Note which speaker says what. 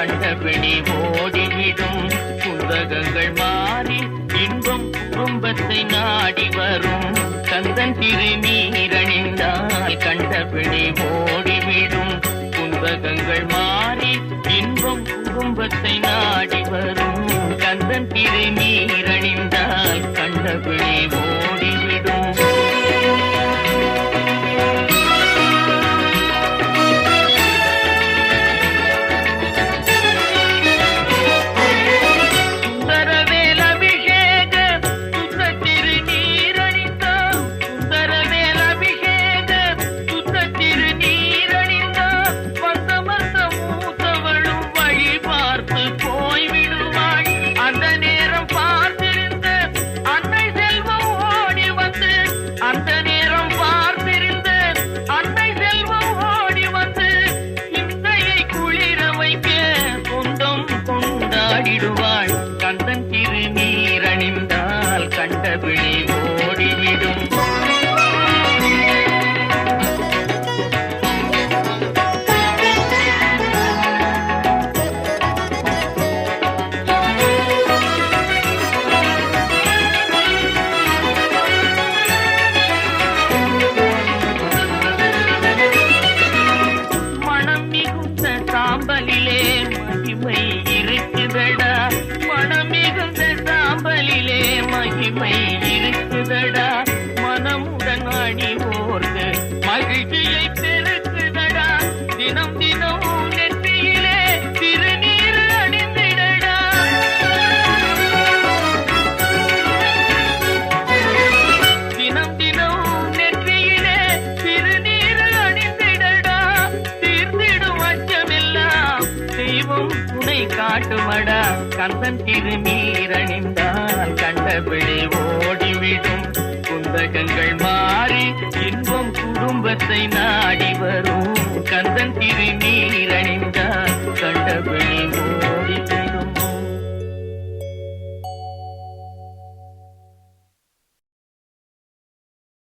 Speaker 1: கண்டபிடி ஓடிவிடும். புந்தகங்கள் மாறி இன்பம் குடும்பத்தை நாடி வரும். கந்தன் திருநீரணிந்தால் கண்டபிடி ஓடிவிடும். புந்தகங்கள் மாறி இன்பம் குடும்பத்தை நாடி வரும். கந்தன் திருநீரணிந்தால் கண்டபிடி ஓடிவிடும். கந்தன் திருநீரணிந்தால் கண்டபிடி ஓடிவிடும். மனம் மிகுந்த சாம்பலிலே மகிமை இருக்குதடா. சாம்பலிலே மகிமை இருக்குதடா. மனமுடன் அணிவோர்க்கு மகிழ்ச்சியை பெருக்குதடா. தினம் தினம் நெற்றியிலே திருநீர் அணிந்திடடா. தினம் தினம் நெற்றியிலே திருநீர் அணிந்திடடா. தீர்ந்திடும் அச்சமெல்லாம் தெய்வம் துணை காட்டுமடா. கந்தன் திருநீரணிந்தால் கண்டபிடி ஓடிவிடும். புந்தகங்கள்